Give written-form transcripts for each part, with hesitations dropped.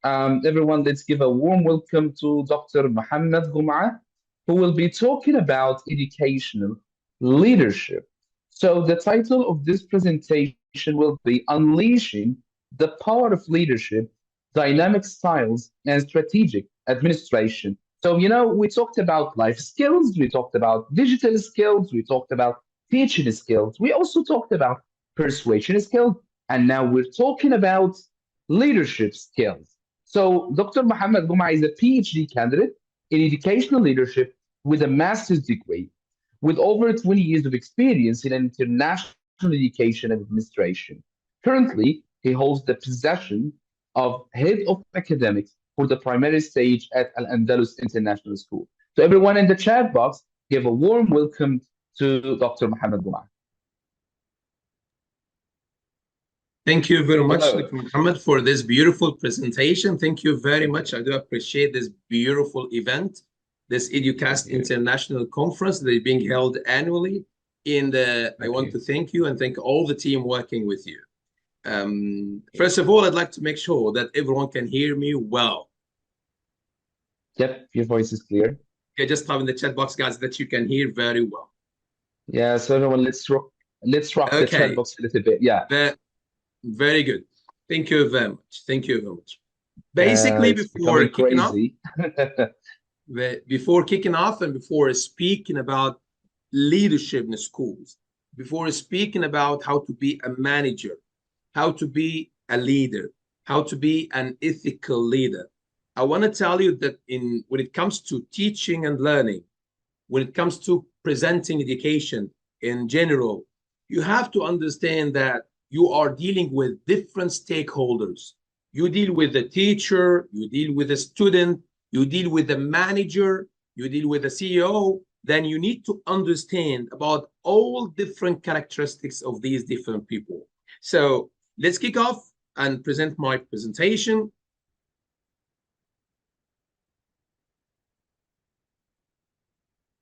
Everyone, let's give a warm welcome to Dr. Muhammad Gum'a, who will be talking about educational leadership. So, the title of this presentation will be Unleashing the Power of Leadership, Dynamic Styles, and Strategic Administration. We talked about life skills, we talked about digital skills, we talked about teaching skills, we also talked about persuasion skills, and now we're talking about leadership skills. So, Dr. Muhammad Guma is a PhD candidate in educational leadership with a master's degree, with over 20 years of experience in international education and administration. Currently, he holds the possession of Head of Academics for the primary stage at Al Andalus International School. So, everyone in the chat box, give a warm welcome to Dr. Muhammad Guma. Thank you very much, Hello. Dr. Muhammad, for this beautiful presentation. Thank you very much. I do appreciate this beautiful event, this EduCast International Conference that is being held annually. I want to thank you and thank all the team working with you. First of all, I'd like to make sure that everyone can hear me well. Yep, your voice is clear. Okay, just type in the chat box, guys, that you can hear very well. Yeah, so everyone, let's rock the chat box a little bit. Yeah. Very good. Thank you very much. Thank you very much. Basically, before kicking off and before speaking about leadership in schools, before speaking about how to be a manager, how to be a leader, how to be an ethical leader, I want to tell you that when it comes to teaching and learning, when it comes to presenting education in general, you have to understand that you are dealing with different stakeholders. You deal with the teacher, you deal with the student, you deal with the manager, you deal with the CEO. Then you need to understand about all different characteristics of these different people. So let's kick off and present my presentation.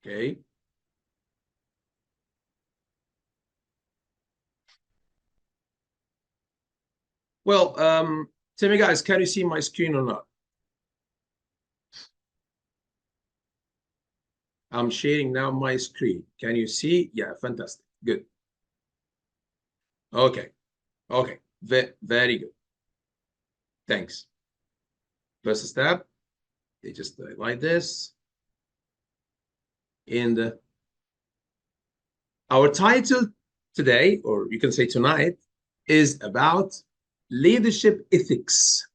Okay. Well, tell me, guys, can you see my screen or not? I'm sharing now my screen. Can you see? Yeah, fantastic. Good. Okay. Okay. Very good. Thanks. First step, they just like this. And our title today, or you can say tonight, is about leadership ethics.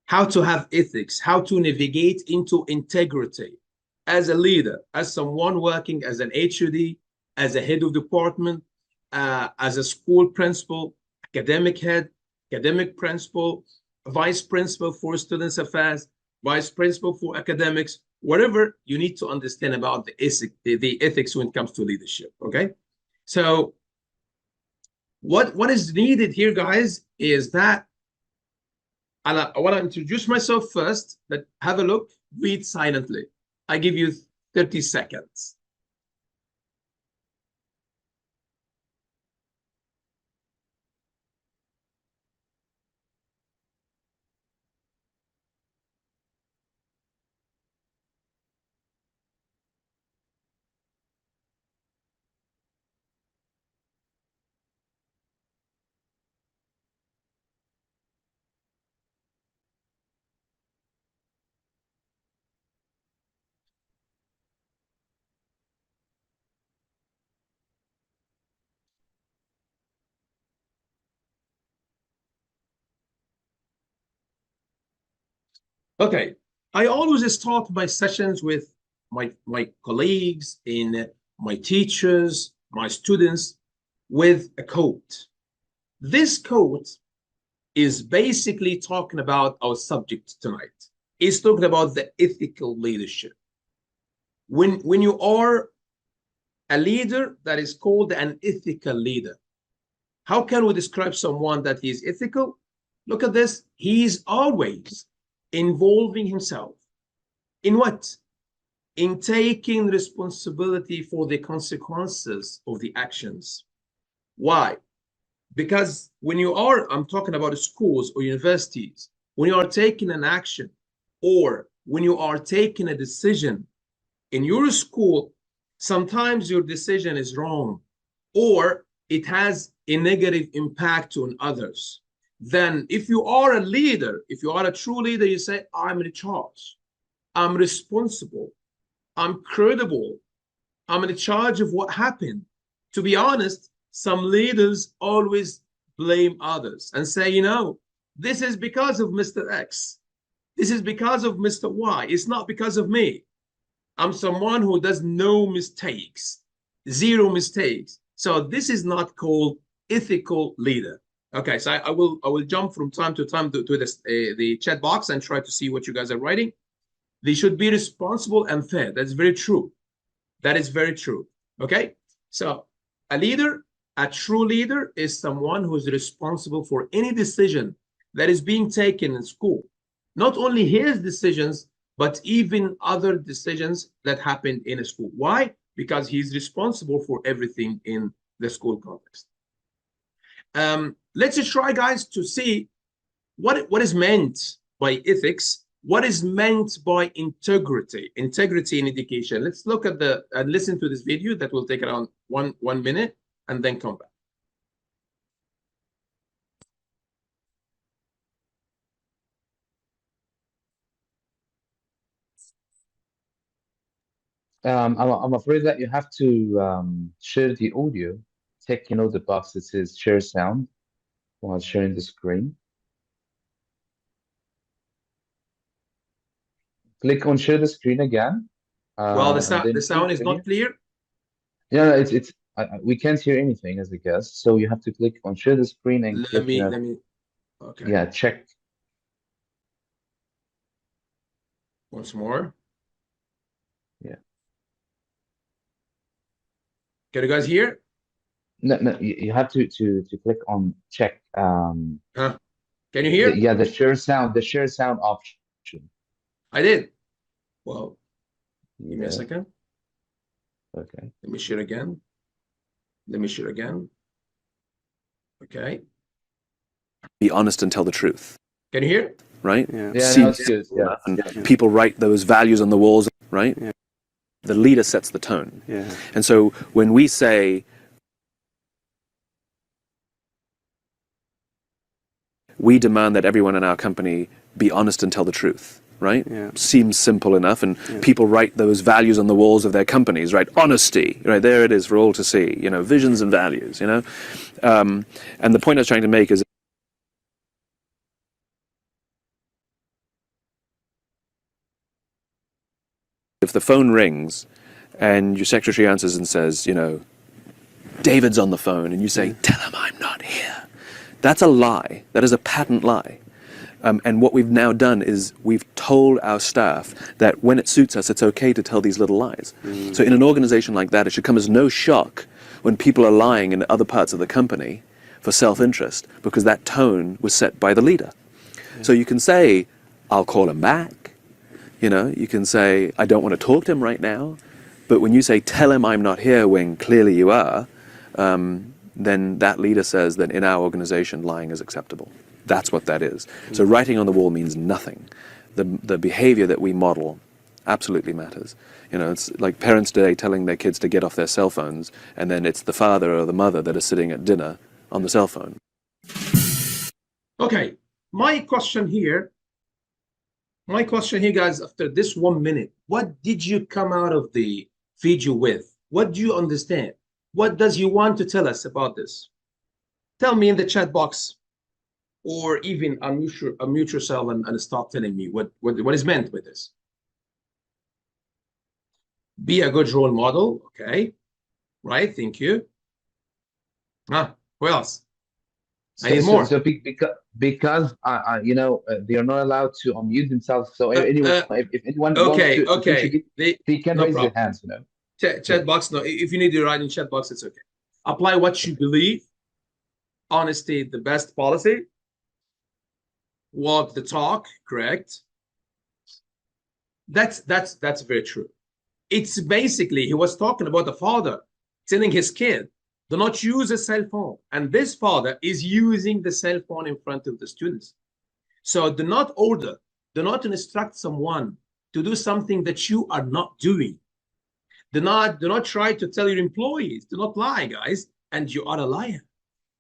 How to have ethics, how to navigate into integrity as a leader, as someone working as an HOD, as a head of department, as a school principal, academic head, academic principal, vice principal for students affairs, vice principal for academics, whatever. You need to understand about the ethics when it comes to leadership. Okay, so what is needed here, guys, is that I want to introduce myself first, but have a look, read silently. I give you 30 seconds. Okay, I always start my sessions with my colleagues and my teachers, my students, with a quote. This quote is basically talking about our subject tonight. It's talking about the ethical leadership. When you are a leader that is called an ethical leader, how can we describe someone that is ethical? Look at this. He is always involving himself in what? In taking responsibility for the consequences of the actions. Why? Because when you are, I'm talking about schools or universities, when you are taking an action or when you are taking a decision in your school, sometimes your decision is wrong or it has a negative impact on others. Then if you are a leader, if you are a true leader, you say, I'm in charge, I'm responsible, I'm credible, I'm in charge of what happened. To be honest, some leaders always blame others and say, you know, this is because of Mr. X. This is because of Mr. Y. It's not because of me. I'm someone who does no mistakes, zero mistakes. So this is not called ethical leader. Okay, so I will jump from time to time to this, the chat box and try to see what you guys are writing. They should be responsible and fair. That's very true. That is very true. Okay, so a leader, a true leader, is someone who is responsible for any decision that is being taken in school. Not only his decisions, but even other decisions that happened in a school. Why? Because he's responsible for everything in the school context. Let's just try, guys, to see what is meant by ethics, what is meant by integrity in education. Let's look at and listen to this video that will take around one minute and then come back. I'm afraid that you have to share the audio. Take, the box that says share sound while sharing the screen. Click on share the screen again. Well, the then sound is not clear. Yeah, it's we can't hear anything as a guest, so you have to click on share the screen and Let click, me. Okay. yeah, check. Once more. Yeah. Can you guys hear? No, you have to click on check. Can you hear? The share sound option. I did. Well, Yeah. give me a second. Okay. Let me share again. Let me share again. Okay. Be honest and tell the truth. Can you hear? Right? Yeah, no, it's good. Yeah. And people write those values on the walls, right? Yeah. The leader sets the tone. Yeah. And so when we say, we demand that everyone in our company be honest and tell the truth, right? Yeah. Seems simple enough, and people write those values on the walls of their companies, right? Honesty, right? There it is for all to see, visions and values, and the point I was trying to make is, if the phone rings and your secretary answers and says, David's on the phone, and you say, tell him I'm not here. That's a lie. That is a patent lie. And what we've now done is we've told our staff that when it suits us, it's okay to tell these little lies. So in an organization like that, it should come as no shock when people are lying in other parts of the company for self-interest, because that tone was set by the leader. So you can say, I'll call him back. You can say, I don't want to talk to him right now. But when you say, tell him I'm not here when clearly you are, then that leader says that in our organization, lying is acceptable. That's what that is. So writing on the wall means nothing. The behavior that we model absolutely matters. It's like parents today telling their kids to get off their cell phones, and then it's the father or the mother that are sitting at dinner on the cell phone. Okay, my question here, guys, after this 1 minute, what did you come out of the video with? What do you understand? What does you want to tell us about this? Tell me in the chat box, or even unmute yourself and stop telling me what is meant by this. Be a good role model. Okay, right, thank you. Who else? I need more. So because they are not allowed to unmute themselves. So anyone, if anyone wants to contribute, they can raise their hands. Chat box. No, if you need to write in chat box, it's okay. Apply what you believe. Honesty, the best policy. Walk the talk. Correct. That's very true. It's basically, he was talking about the father telling his kid, do not use a cell phone. And this father is using the cell phone in front of the students. So do not order, do not instruct someone to do something that you are not doing. Do not try to tell your employees, do not lie, guys, and you are a liar.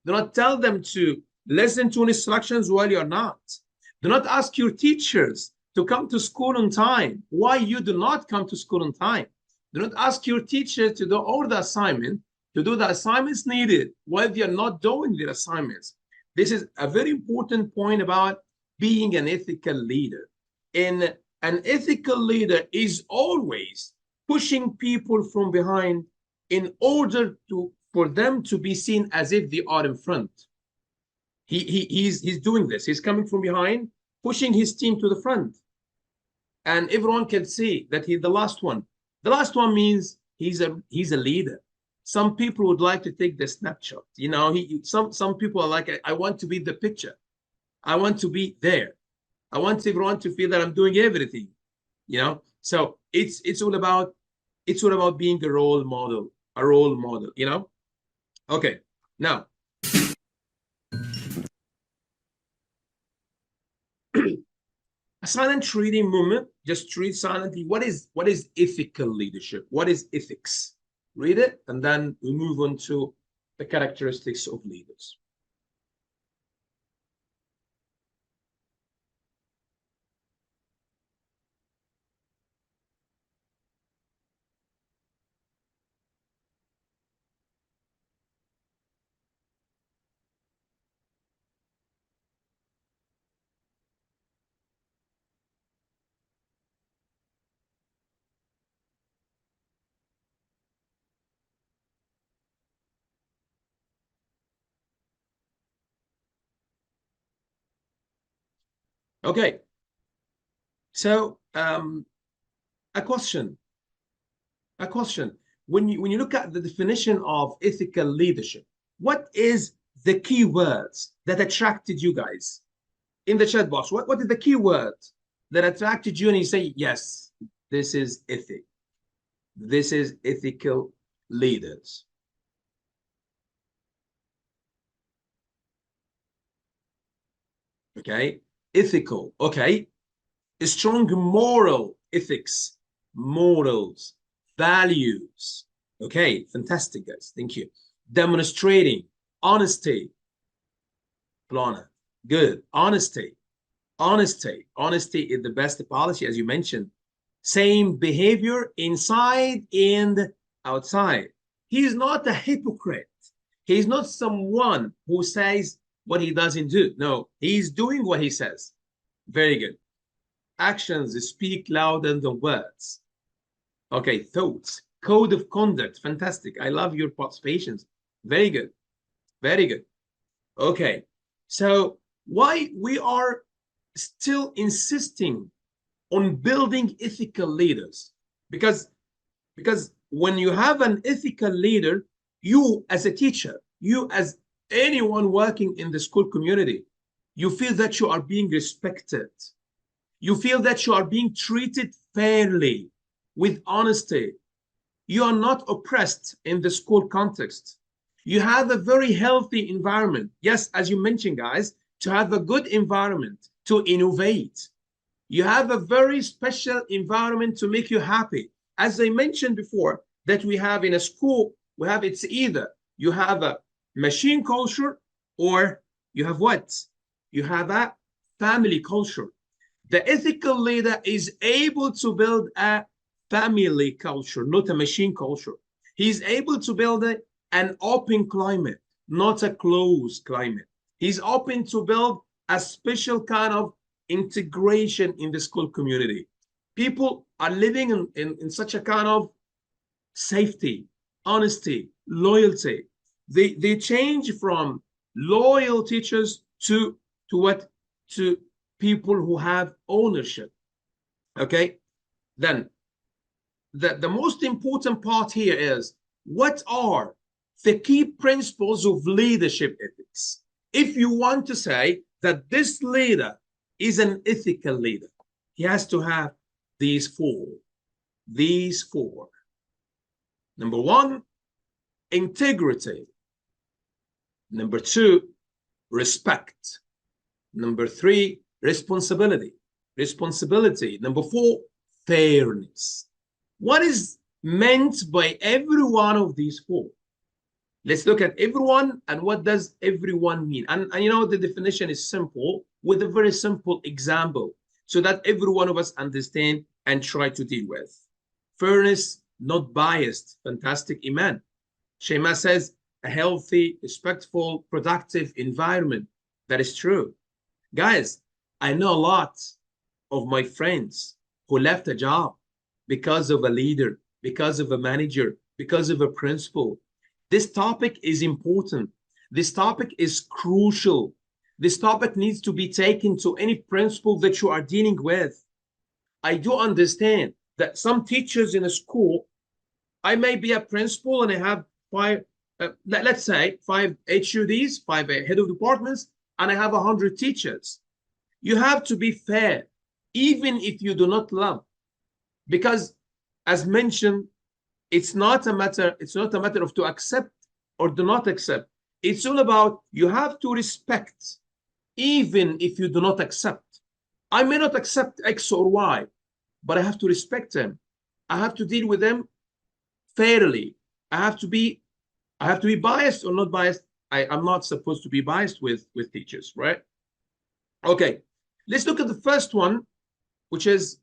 Do not tell them to listen to instructions while you're not. Do not ask your teachers to come to school on time. Why you do not come to school on time? Do not ask your teacher to do all the assignment, to do the assignments needed while they are not doing their assignments. This is a very important point about being an ethical leader. And an ethical leader is always pushing people from behind in order for them to be seen as if they are in front. He's doing this. He's coming from behind, pushing his team to the front. And everyone can see that he's the last one. The last one means he's a leader. Some people would like to take the snapshot. You know, some people are like, I want to be the picture. I want to be there. I want everyone to feel that I'm doing everything. You know, so it's all about being a role model, you know. Okay, now a silent reading movement, just read silently. What is ethical leadership? What is ethics? Read it, and then we move on to the characteristics of leaders. Okay, so a question. When you look at the definition of ethical leadership, what is the key words that attracted you guys in the chat box? What is the key word that attracted you and you say, yes, this is ethic, this is ethical leaders? Okay, ethical. Okay, a strong moral ethics, morals, values. Okay, fantastic, guys. Thank you. Demonstrating honesty. Plana, good. Honesty is the best policy, as you mentioned. Same behavior inside and outside. He is not a hypocrite. He is not someone who says what he doesn't do. No, he's doing what he says. Very good. Actions speak louder than words. Okay, thoughts, code of conduct. Fantastic. I love your participations. Very good. Very good. Okay, so why we are still insisting on building ethical leaders? Because when you have an ethical leader, you as a teacher, you as anyone working in the school community, you feel that you are being respected. You feel that you are being treated fairly, with honesty. You are not oppressed in the school context. You have a very healthy environment. Yes, as you mentioned, guys, to have a good environment, to innovate. You have a very special environment to make you happy. As I mentioned before, that we have in a school, we have, it's either you have a machine culture or you have what? You have a family culture. The ethical leader is able to build a family culture, not a machine culture. He's able to build an open climate, not a closed climate. He's open to build a special kind of integration in the school community. People are living in such a kind of safety, honesty, loyalty. They change from loyal teachers to what? To people who have ownership. Okay, then the most important part here is, what are the key principles of leadership ethics? If you want to say that this leader is an ethical leader, he has to have these four. Number one, integrity. Number two, respect. Number three, responsibility. Responsibility. Number 4, fairness. What is meant by every one of these 4? Let's look at everyone and what does everyone mean. And you know, the definition is simple with a very simple example so that every one of us understand and try to deal with. Fairness, not biased. Fantastic, Iman. Shema says a healthy, respectful, productive environment. That is true. Guys, I know a lot of my friends who left a job because of a leader, because of a manager, because of a principal. This topic is important. This topic is crucial. This topic needs to be taken to any principal that you are dealing with. I do understand that some teachers in a school, I may be a principal and I have 5, let's say 5 HUDs, 5 head of departments, and I have 100 teachers. You have to be fair, even if you do not love, because as mentioned, it's not a matter of to accept or do not accept. It's all about you have to respect, even if you do not accept. I may not accept X or Y, but I have to respect them. I have to deal with them fairly. I have to be biased or not biased. I'm not supposed to be biased with teachers, right? Okay, let's look at the first one, which is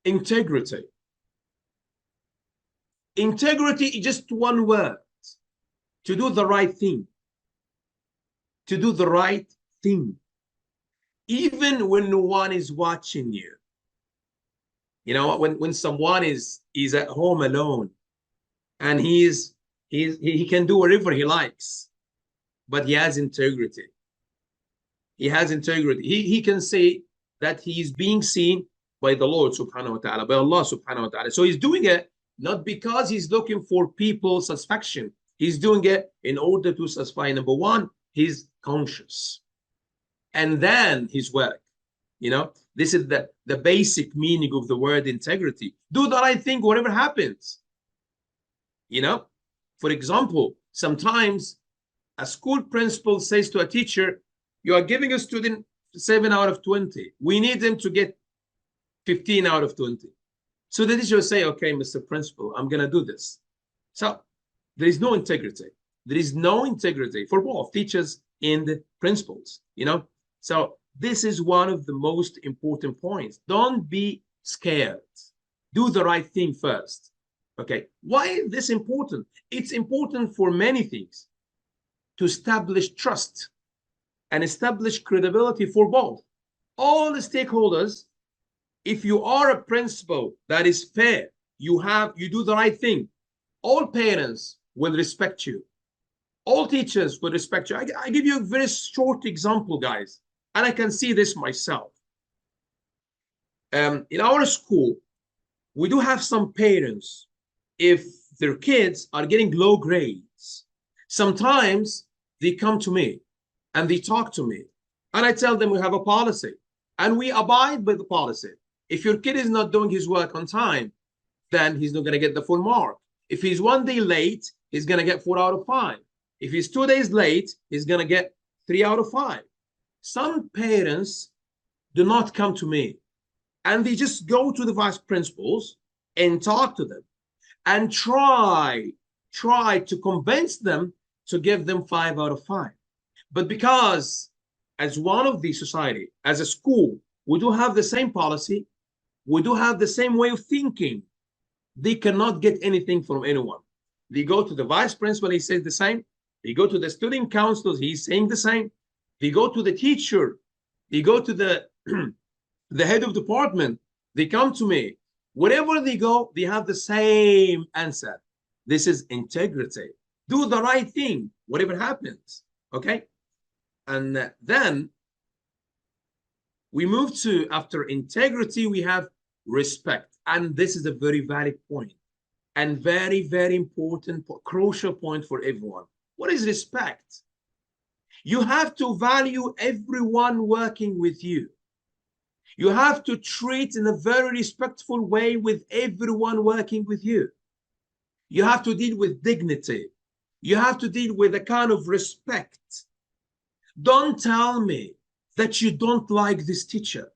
integrity. Integrity is just one word. To do the right thing. To do the right thing. Even when no one is watching you. You know, when someone is at home alone and he can do whatever he likes, but he has integrity. He has integrity. He can say that he is being seen by the Lord subhanahu wa ta'ala, by Allah subhanahu wa ta'ala. So he's doing it not because he's looking for people's satisfaction. He's doing it in order to satisfy, number 1, his conscience. And then his work. You know, this is the basic meaning of the word integrity. Do the right thing, whatever happens. You know, for example, sometimes a school principal says to a teacher, you are giving a student 7 out of 20. We need them to get 15 out of 20. So the teacher will say, okay, Mr. Principal, I'm going to do this. So there is no integrity. There is no integrity for both teachers and principals, you know. So this is one of the most important points. Don't be scared. Do the right thing first. Okay, why is this important? It's important for many things. To establish trust and establish credibility for both. All the stakeholders, if you are a principal that is fair, you do the right thing, all parents will respect you. All teachers will respect you. I give you a very short example, guys, and I can see this myself. In our school, we do have some parents, if their kids are getting low grades, sometimes they come to me and they talk to me and I tell them we have a policy and we abide by the policy. If your kid is not doing his work on time, then he's not going to get the full mark. If he's 1 day late, he's going to get 4 out of 5. If he's 2 days late, he's going to get 3 out of 5. Some parents do not come to me and they just go to the vice principals and talk to them and try to convince them to give them 5 out of 5. But because as one of the society, as a school, we do have the same policy, we do have the same way of thinking, they cannot get anything from anyone. They go to the vice principal, he says the same. They go to the student council, he's saying the same. They go to the teacher, they go to the the head of department, they come to me. Wherever they go, they have the same answer. This is integrity. Do the right thing, whatever happens, okay? And then we move to, after integrity, we have respect. And this is a very valid point and very, very important, crucial point for everyone. What is respect? You have to value everyone working with you. You have to treat in a very respectful way with everyone working with you. You have to deal with dignity. You have to deal with a kind of respect. Don't tell me that you don't like this teacher.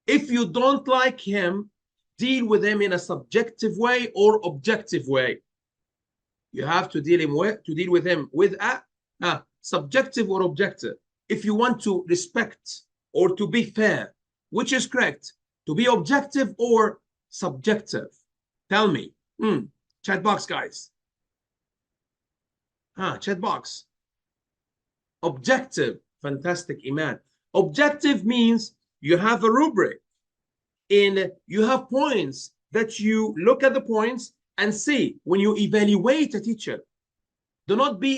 If you don't like him, deal with him in a subjective way or objective way. You have to deal with him with a subjective or objective. If you want to respect or to be fair, which is correct? To be objective or subjective? Tell me. Chat box, guys. Chat box. Objective. Fantastic, Iman. Objective means you have a rubric and you have points that you look at the points and see when you evaluate a teacher. Do not be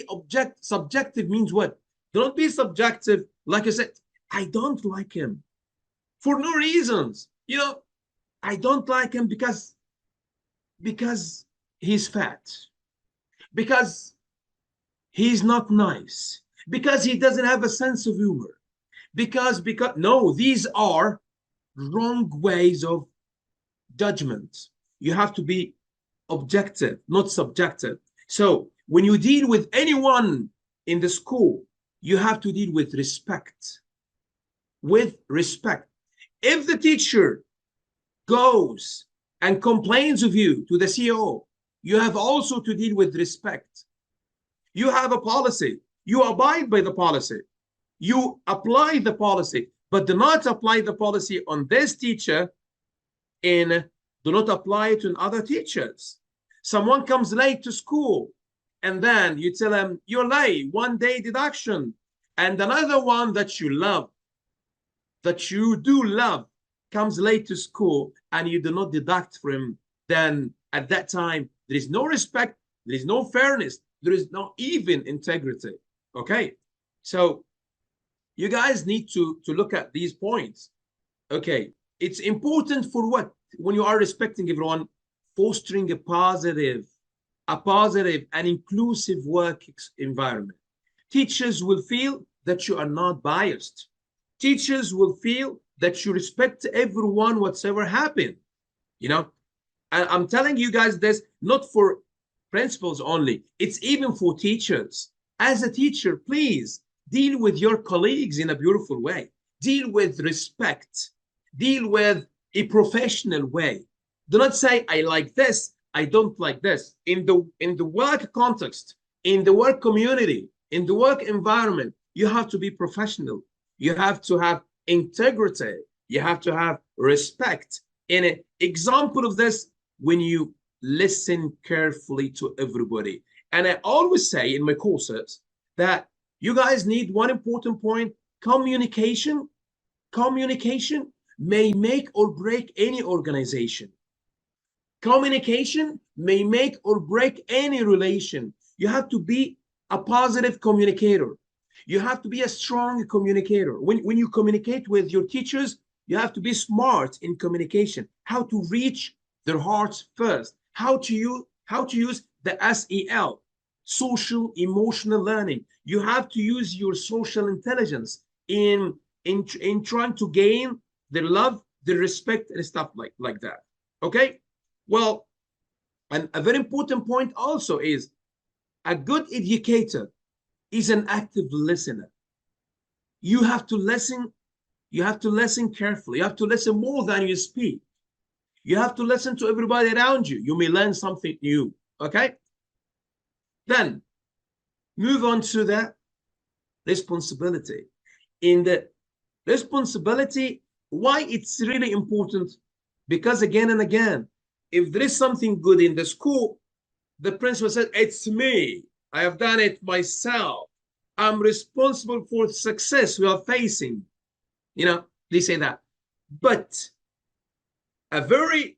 subjective means what? Do not be subjective. Like I said, I don't like him for no reasons. You know, I don't like him because he's fat, because he's not nice, because he doesn't have a sense of humor, because no, these are wrong ways of judgment. You have to be objective, not subjective. So when you deal with anyone in the school, you have to deal with respect. With respect. If the teacher goes and complains of you to the CEO, you have also to deal with respect. You have a policy. You abide by the policy. You apply the policy, but do not apply the policy on this teacher and do not apply it on other teachers. Someone comes late to school and then you tell them you're late, 1 day deduction, and another one that you love, that you do love, comes late to school and you do not deduct from him, then at that time there is no respect, there is no fairness, there is no even integrity. Okay, so you guys need to look at these points. Okay, it's important for what? When you are respecting everyone, fostering a positive and inclusive work environment. Teachers will feel that you are not biased. Teachers will feel that you respect everyone whatsoever happened. You know, and I'm telling you guys this not for principals only, it's even for teachers. As a teacher, please deal with your colleagues in a beautiful way. Deal with respect. Deal with a professional way. Do not say, I like this, I don't like this. In the work context, in the work community, in the work environment, you have to be professional. You have to have integrity. You have to have respect. And an example of this, when you listen carefully to everybody. And I always say in my courses that you guys need one important point: communication. Communication may make or break any organization. Communication may make or break any relation. You have to be a positive communicator. You have to be a strong communicator. When you communicate with your teachers, you have to be smart in communication, how to reach their hearts first, how to use the SEL, social emotional learning. You have to use your social intelligence in trying to gain their love, their respect, and stuff like that. Okay? Well, and a very important point also is a good educator is an active listener. You have to listen. You have to listen carefully. You have to listen more than you speak. You have to listen to everybody around you. You may learn something new. Okay? Then move on to the responsibility. In the responsibility, why it's really important? Because again and again, if there is something good in the school, the principal says, it's me. I have done it myself. I'm responsible for the success we are facing. You know, they say that. But a very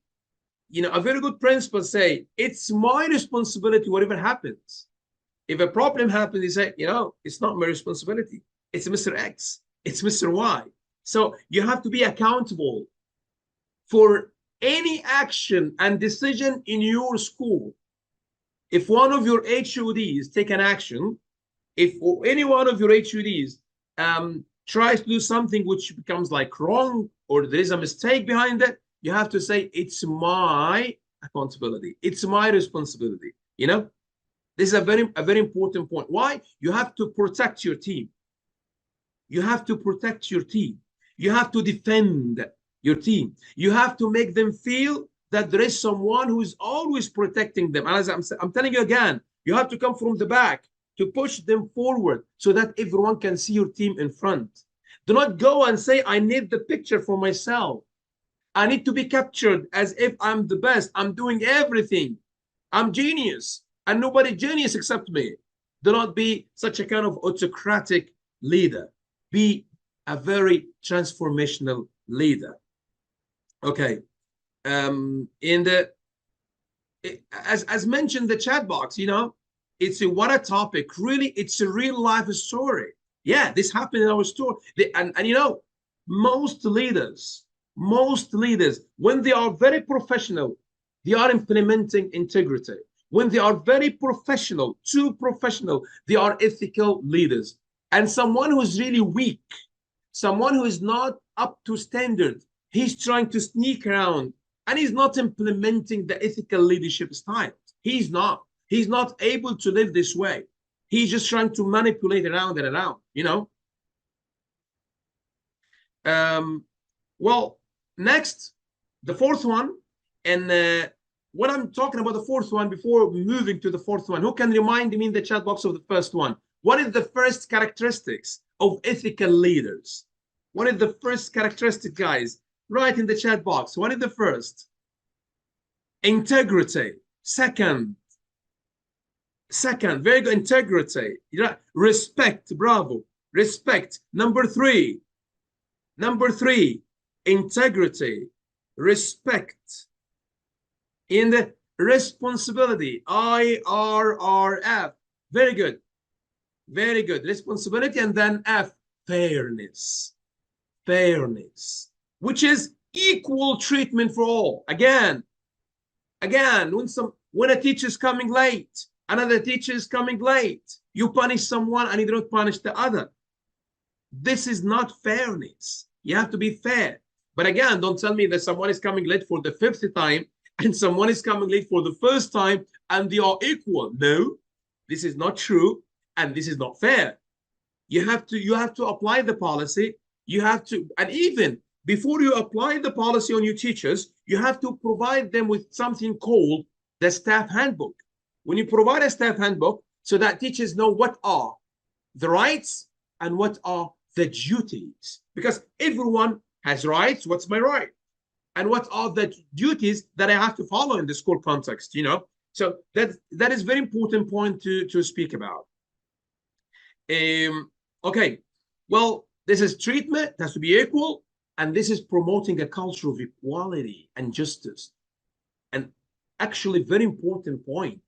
good principal say, it's my responsibility whatever happens. If a problem happens, they say, it's not my responsibility. It's Mr. X. It's Mr. Y. So you have to be accountable for any action and decision in your school. If one of your HODs take an action, if any one of your HODs tries to do something which becomes like wrong, or there is a mistake behind it, you have to say, it's my accountability. It's my responsibility. This is a very important point. Why? You have to protect your team. You have to protect your team. You have to defend your team. You have to make them feel that there is someone who is always protecting them. And as I'm telling you again, you have to come from the back to push them forward so that everyone can see your team in front. Do not go and say, I need the picture for myself. I need to be captured as if I'm the best. I'm doing everything. I'm genius. And nobody genius except me. Do not be such a kind of autocratic leader. Be a very transformational leader. Okay. As mentioned, the chat box, you know, what a topic. Really, it's a real life story. Yeah, this happened in our store. And you know, most leaders, when they are very professional, they are implementing integrity. When they are very professional, too professional, they are ethical leaders. And someone who is really weak, someone who is not up to standard, he's trying to sneak around and he's not implementing the ethical leadership style. He's not able to live this way. He's just trying to manipulate around and around, you know. Well, next, the fourth one. And when I'm talking about the fourth one, before moving to the fourth one, who can remind me in the chat box of the first one? What is the first characteristics of ethical leaders? What is the first characteristic, guys? Write in the chat box. What is the first? Integrity. Second, very good. Integrity. Respect. Bravo. Respect. Number three, integrity, respect. In the responsibility, IRRF. Very good. Very good. Responsibility. And then F, fairness. Fairness, which is equal treatment for all. Again, when a teacher is coming late, another teacher is coming late, you punish someone and you do not punish the other. This is not fairness. You have to be fair. But again, don't tell me that someone is coming late for the 5th time and someone is coming late for the 1st time and they are equal. No, this is not true and this is not fair. You have to apply the policy. You have to, and even before you apply the policy on your teachers, you have to provide them with something called the staff handbook. When you provide a staff handbook, so that teachers know what are the rights and what are the duties. Because everyone has rights. What's my right? And what are the duties that I have to follow in the school context, you know? So that is very important point to speak about. Okay, well, this is treatment, it has to be equal, and this is promoting a culture of equality and justice. And actually, very important point,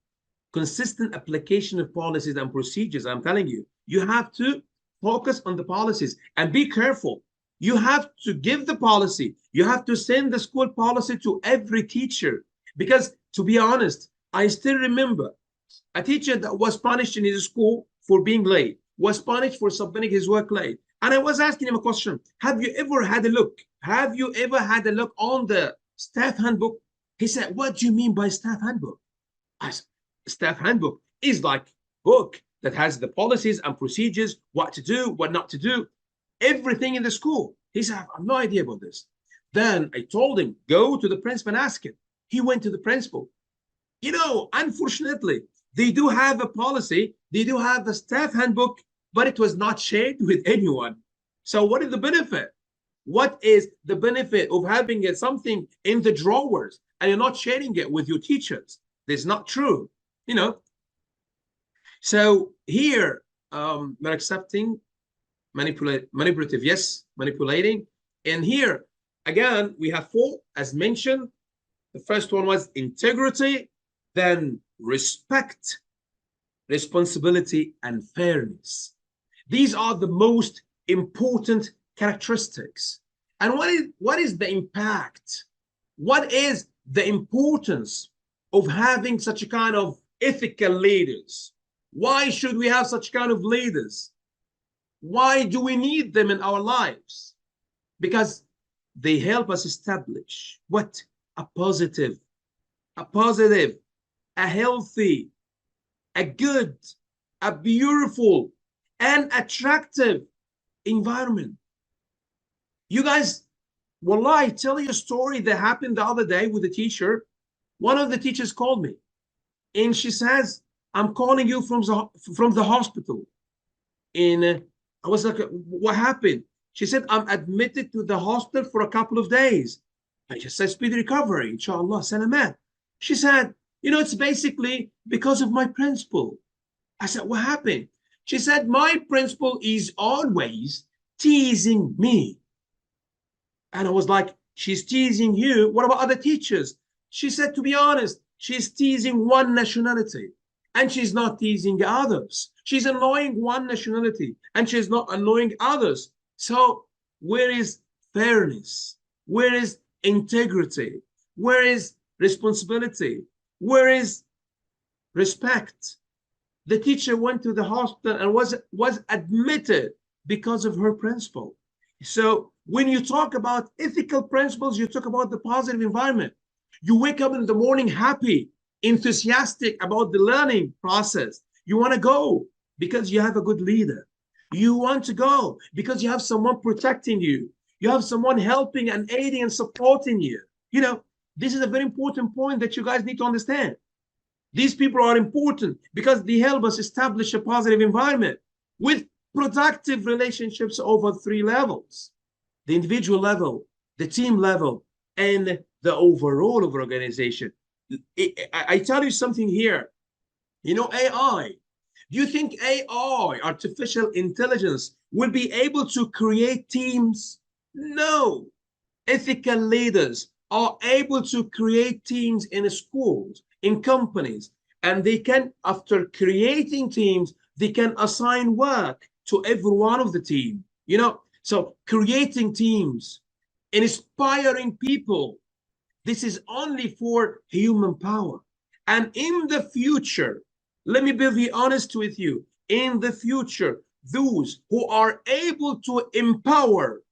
consistent application of policies and procedures. I'm telling you, you have to focus on the policies and be careful. You have to give the policy. You have to send the school policy to every teacher. Because to be honest, I still remember a teacher that was punished in his school for being late, was punished for submitting his work late. And I was asking him a question. Have you ever had a look? Have you ever had a look on the staff handbook? He said, what do you mean by staff handbook? I said, staff handbook is like a book that has the policies and procedures, what to do, what not to do, everything in the school. He said, I have no idea about this. Then I told him, go to the principal and ask him. He went to the principal. You know, unfortunately, they do have a policy, they do have the staff handbook, but it was not shared with anyone. So what is the benefit? What is the benefit of having something in the drawers and you're not sharing it with your teachers? That's not true, you know. So here, we're accepting manipulative, yes, manipulating. And here, again, we have 4, as mentioned. The first one was integrity, then respect, responsibility, and fairness. These are the most important characteristics. And what is the impact? What is the importance of having such a kind of ethical leaders? Why should we have such kind of leaders? Why do we need them in our lives? Because they help us establish what? A positive, a healthy, a good, a beautiful, and attractive environment. You guys, wallah, I tell you a story that happened the other day with a teacher. One of the teachers called me and she says, I'm calling you from the hospital. And I was like, what happened? She said, I'm admitted to the hospital for a couple of days. I just said, speedy recovery, inshallah, salamat. She said, it's basically because of my principal. I said, what happened? She said, my principal is always teasing me. And I was like, she's teasing you. What about other teachers? She said, to be honest, she's teasing one nationality and she's not teasing others. She's annoying one nationality and she's not annoying others. So where is fairness? Where is integrity? Where is responsibility? Where is respect? The teacher went to the hospital and was admitted because of her principal. So when you talk about ethical principles, you talk about the positive environment. You wake up in the morning happy, enthusiastic about the learning process. You want to go because you have a good leader. You want to go because you have someone protecting you. You have someone helping and aiding and supporting you. This is a very important point that you guys need to understand. These people are important because they help us establish a positive environment with productive relationships over 3 levels: the individual level, the team level, and the overall of organization. I tell you something here. AI. Do you think AI, artificial intelligence, will be able to create teams? No. Ethical leaders are able to create teams in schools, in companies, and they can, after creating teams, they can assign work to every one of the team. So creating teams, inspiring people, this is only for human power. And in the future, let me be very honest with you, in the future, those who are able to empower,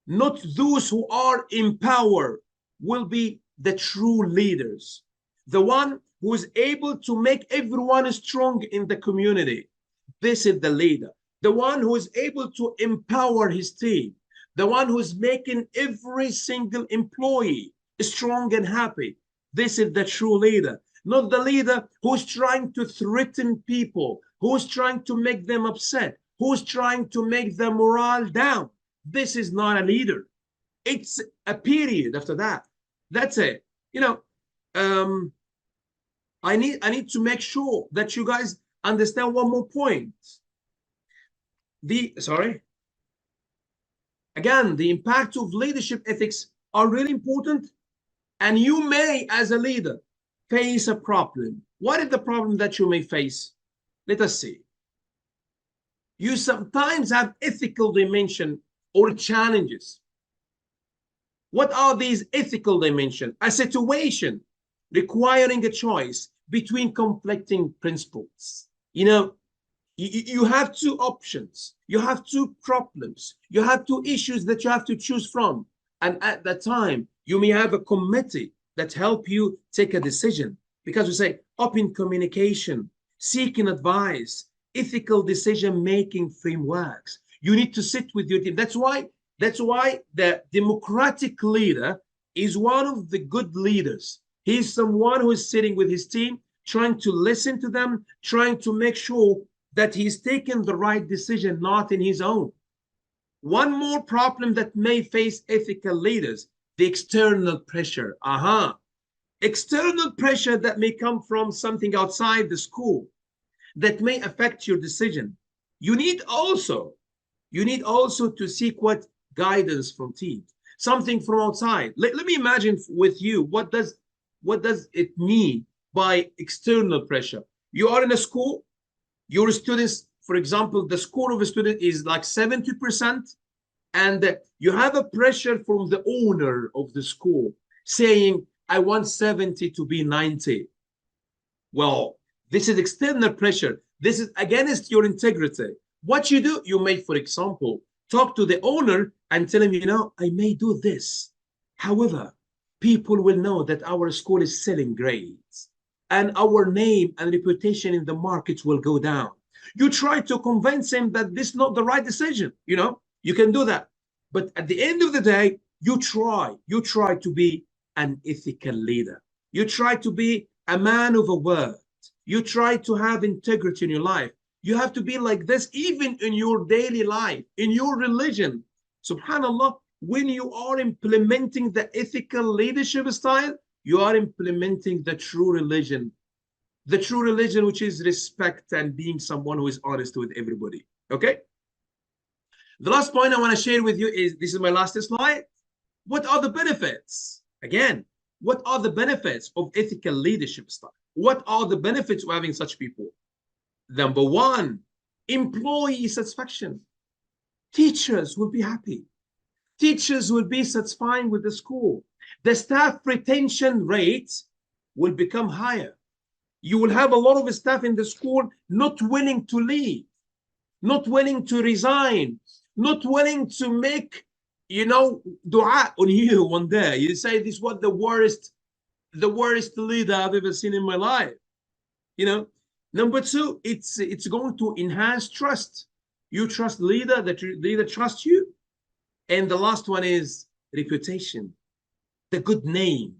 not those who are in power, will be the true leaders. The one who is able to make everyone strong in the community. This is the leader. The one who is able to empower his team. The one who is making every single employee strong and happy. This is the true leader. Not the leader who's trying to threaten people, who's trying to make them upset, who's trying to make their morale down. This is not a leader. It's a period after that. That's it. I need to make sure that you guys understand one more point. Again, the impact of leadership ethics are really important, and you may, as a leader, face a problem. What is the problem that you may face? Let us see. You sometimes have ethical dimension or challenges. What are these ethical dimensions? A situation requiring a choice between conflicting principles. You have 2 options. You have 2 problems. You have 2 issues that you have to choose from. And at that time, you may have a committee that help you take a decision, because we say open communication, seeking advice, ethical decision-making frameworks. You need to sit with your team. That's why the democratic leader is one of the good leaders. He's someone who is sitting with his team, trying to listen to them, trying to make sure that he's taking the right decision, not in his own. One more problem that may face ethical leaders, the external pressure. External pressure that may come from something outside the school that may affect your decision. You need also to seek what guidance from teams, something from outside. Let me imagine with you, what does it mean by external pressure? You are in a school, your students, for example, the score of a student is like 70%, and you have a pressure from the owner of the school saying, I want 70 to be 90. Well, this is external pressure. This is against your integrity. What you do, you may, for example, talk to the owner and tell him, I may do this. However, people will know that our school is selling grades, and our name and reputation in the market will go down. You try to convince him that this is not the right decision. You know, you can do that. But at the end of the day, you try to be an ethical leader. You try to be a man of a word. You try to have integrity in your life. You have to be like this even in your daily life, in your religion. Subhanallah, when you are implementing the ethical leadership style, you are implementing the true religion. The true religion, which is respect and being someone who is honest with everybody. Okay? The last point I want to share with you is, this is my last slide. What are the benefits? Again, what are the benefits of ethical leadership style? What are the benefits of having such people? Number one, employee satisfaction. Teachers will be happy. Teachers will be satisfied with the school. The staff retention rates will become higher. You will have a lot of staff in the school not willing to leave, not willing to resign, not willing to make, you know, dua on you one day. You say, this was the worst leader I've ever seen in my life. You know, number two, it's going to enhance trust. You trust leader, that leader trusts you. And the last one is reputation, the good name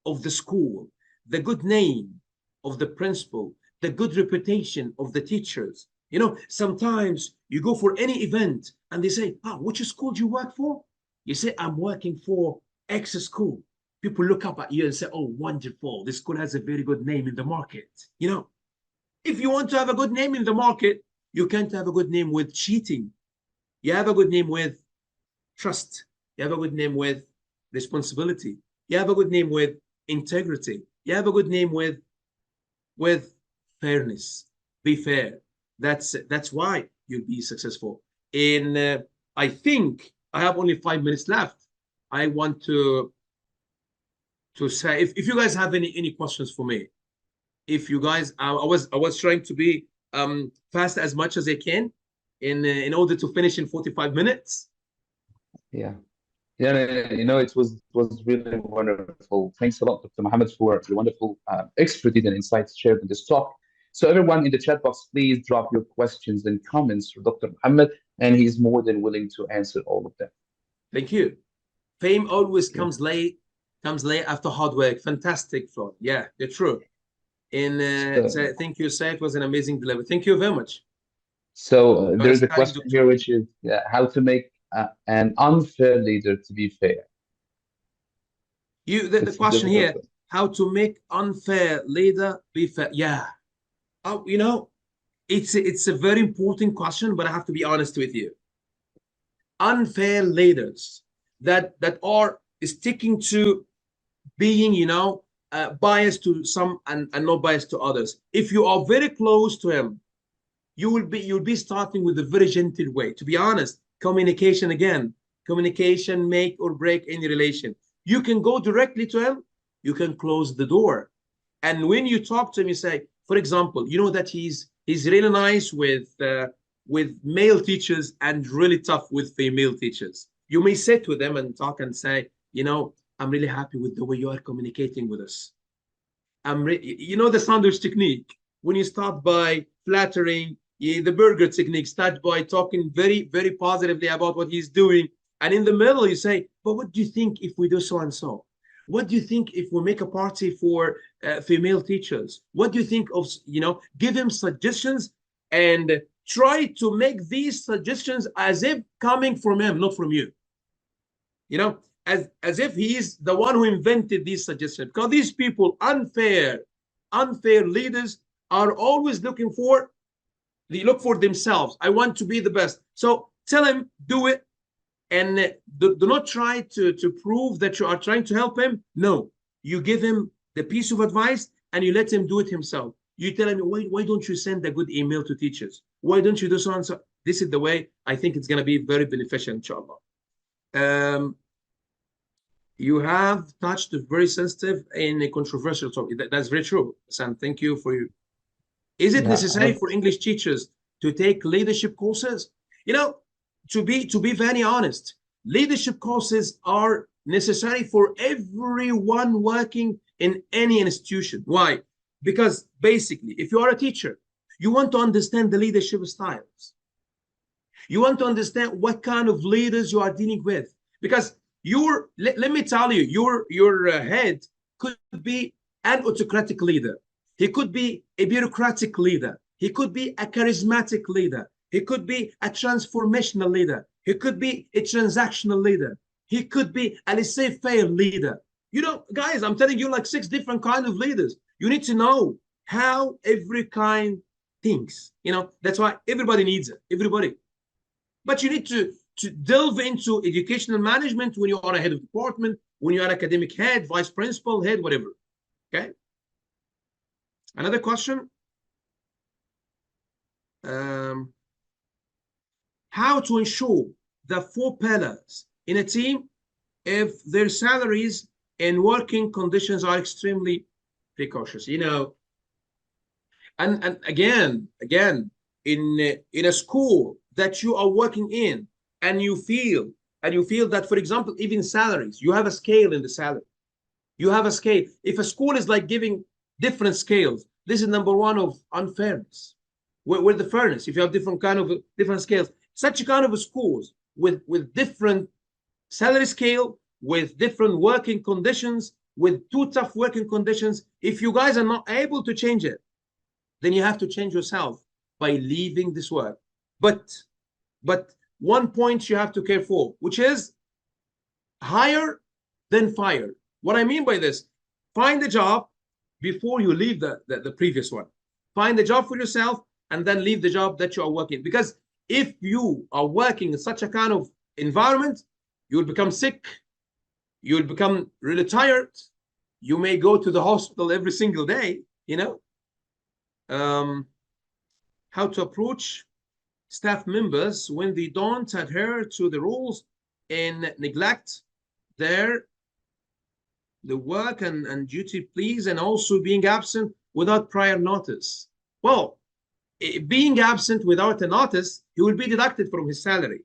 of the school, the good name of the principal, the good reputation of the teachers. You know, sometimes you go for any event and they say, which school do you work for? You say, I'm working for X school. People look up at you and say, oh, wonderful. This school has a very good name in the market. You know, if you want to have a good name in the market, you can't have a good name with cheating. You have a good name with trust. You have a good name with responsibility. You have a good name with integrity. You have a good name with fairness. Be fair. That's why you'll be successful. In I think I have only 5 minutes left. I want to say, if you guys have any questions for me, if you guys, I was trying to be fast as much as I can in order to finish in 45 minutes. Yeah. Yeah, you know, it was really wonderful. Thanks a lot, Dr. Mohammed, for the wonderful expertise and insights shared in this talk. So everyone in the chat box, please drop your questions and comments for Dr. Mohammed, and he's more than willing to answer all of them. Thank you. Fame always comes late after hard work. Fantastic, Floyd. Yeah, you're true. And thank you, Sir. It was an amazing delivery. Thank you very much. So there's a question here, which is how to make an unfair leader to be fair. The question here, how to make unfair leader be fair? Yeah. You know, it's a very important question, but I have to be honest with you. Unfair leaders that are sticking to being, you know, biased to some and not biased to others. If you are very close to him, you'll be starting with a very gentle way. To be honest, communication again. Communication make or break any relation. You can go directly to him. You can close the door. And when you talk to him, you say, for example, you know that he's really nice with male teachers and really tough with female teachers. You may sit with them and talk and say, you know, I'm really happy with the way you are communicating with us. You know the sandwich technique. When you start by flattering, the burger technique, start by talking very, very positively about what he's doing. And in the middle, you say, but what do you think if we do so and so? What do you think if we make a party for female teachers? What do you think of, you know, give him suggestions and try to make these suggestions as if coming from him, not from you. You know, as if he's the one who invented these suggestions. Because these people, unfair leaders, are always looking for, they look for themselves. I want to be the best. So tell him, do it. And do not try to prove that you are trying to help him. No, you give him the piece of advice and you let him do it himself. You tell him, why don't you send a good email to teachers? Why don't you do so and so? This is the way I think it's going to be very beneficial, inshallah. You have touched a very sensitive and a controversial topic. That's very true, Sam. Thank you for you. Is it necessary for English teachers to take leadership courses? You know, to be very honest, leadership courses are necessary for everyone working in any institution. Why? Because basically, if you are a teacher, You want to understand the leadership styles. You want to understand what kind of leaders you are dealing with. Because let me tell you, your head could be an autocratic leader. He could be a bureaucratic leader. He could be a charismatic leader. He could be a transformational leader. He could be a transactional leader. He could be a laissez-faire leader. You know, guys, I'm telling you like 6 different kinds of leaders. You need to know how every kind thinks. You know, that's why everybody needs it. Everybody. But you need to delve into educational management when you are a head of department, when you are academic head, vice principal head, whatever. Okay. Another question. How to ensure the 4 pillars in a team if their salaries and working conditions are extremely precocious. You know, and again, in a school that you are working in, and you feel that, for example, even salaries, you have a scale in the salary. You have a scale. If a school is like giving different scales, this is number 1 of unfairness. Where the fairness, if you have different scales, such kind of schools with different salary scale, with different working conditions, with too tough working conditions, if you guys are not able to change it, then you have to change yourself by leaving this work. But one point you have to care for, which is hire then fire. What I mean by this, find a job before you leave the previous one. Find a job for yourself and then leave the job that you are working. Because if you are working in such a kind of environment, you'll become sick, you'll become really tired, you may go to the hospital every single day, you know. How to approach staff members when they don't adhere to the rules and neglect the work and duty, please, and also being absent without prior notice. Well, being absent without a notice, he will be deducted from his salary.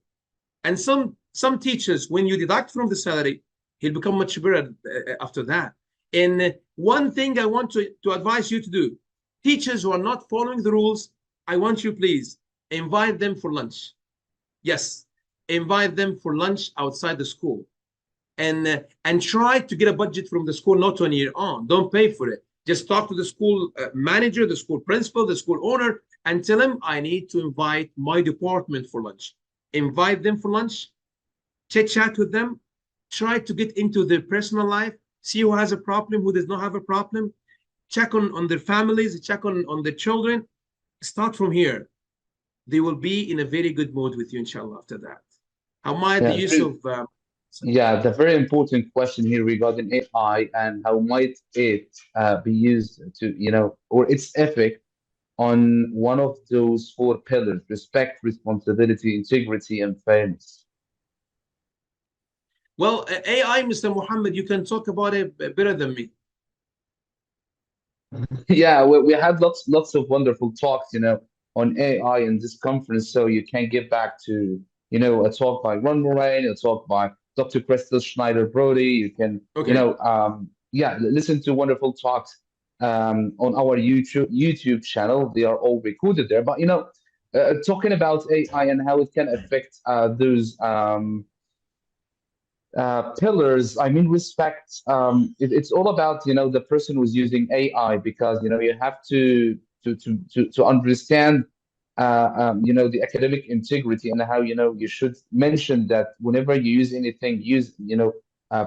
And some teachers, when you deduct from the salary, he'll become much better after that. And one thing I want to advise you to do, teachers who are not following the rules, I want you, please, invite them for lunch. Yes, invite them for lunch outside the school. And try to get a budget from the school, not on your own. Don't pay for it. Just talk to the school manager, the school principal, the school owner, and tell him, I need to invite my department for lunch. Invite them for lunch, chit-chat with them, try to get into their personal life, see who has a problem, who does not have a problem, check on their families, check on their children. Start from here. They will be in a very good mood with you, inshallah, after that. How might the use of... yeah, the very important question here regarding AI and how might it be used to, you know, or its effect on one of those 4 pillars: respect, responsibility, integrity, and fairness. Well, AI, Mr. Muhammad, you can talk about it better than me. Yeah, we had lots of wonderful talks, you know, on AI in this conference. So you can get back to, you know, a talk by Ron Moraine, a talk by Dr. Crystal Schneider-Brody. You can, you know, yeah, listen to wonderful talks on our YouTube channel. They are all recorded there. But, you know, talking about AI and how it can affect those pillars, I mean, respect. It's all about, you know, the person who's using AI, because, you know, you have to understand you know, the academic integrity and how, you know, you should mention that whenever you use anything you know,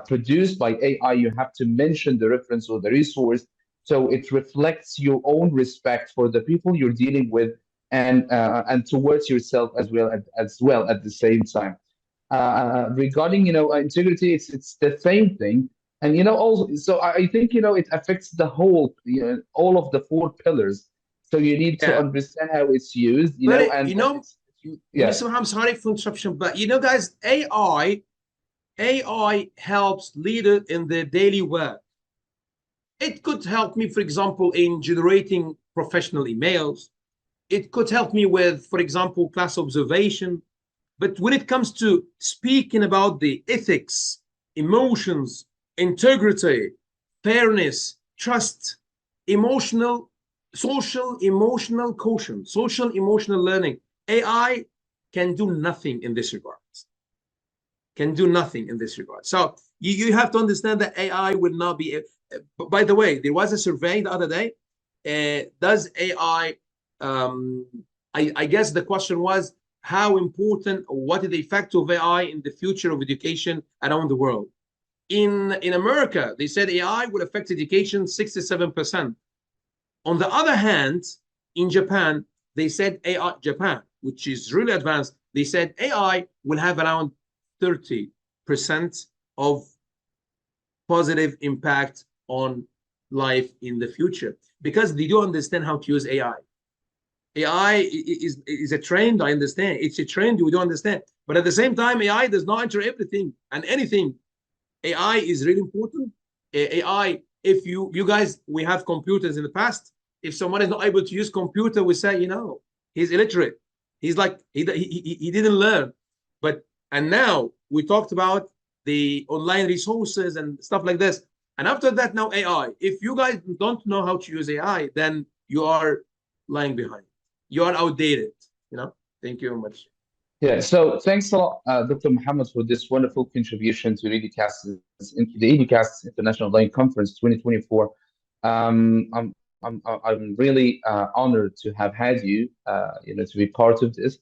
produced by AI, you have to mention the reference or the resource, so it reflects your own respect for the people you're dealing with, and towards yourself as well at the same time. Regarding, you know, integrity, it's the same thing. And, you know, also, so I think, you know, it affects the whole, you know, all of the 4 pillars. So you need to understand how it's used, you know, and, you know, yeah. Mr. I'm sorry for interruption, but, you know, guys, AI helps leaders in their daily work. It could help me, for example, in generating professional emails. It could help me with, for example, class observation. But when it comes to speaking about the ethics, emotions, integrity, fairness, trust, emotional social emotional quotient, social emotional learning. AI can do nothing in this regard. Can do nothing in this regard. So you have to understand that AI will not be. By the way, there was a survey the other day. Does AI? I guess the question was how important, what is the effect of AI in the future of education around the world? In America, they said AI will affect education 67%. On the other hand, in Japan, they said AI, Japan, which is really advanced, they said AI will have around 30% of positive impact on life in the future because they do understand how to use AI. AI is a trend, I understand. It's a trend we do understand. But at the same time, AI does not enter everything and anything. AI is really important. AI, if you guys, we have computers in the past. If someone is not able to use computer, we say, you know, he's illiterate. He's like, he didn't learn. And now we talked about the online resources and stuff like this. And after that, now AI. If you guys don't know how to use AI, then you are lying behind. You are outdated, you know? Thank you very much. Yeah, so thanks a lot, Dr. Muhammad, for this wonderful contribution to the EduCast International Online Conference 2024. I'm really honored to have had you, to be part of this.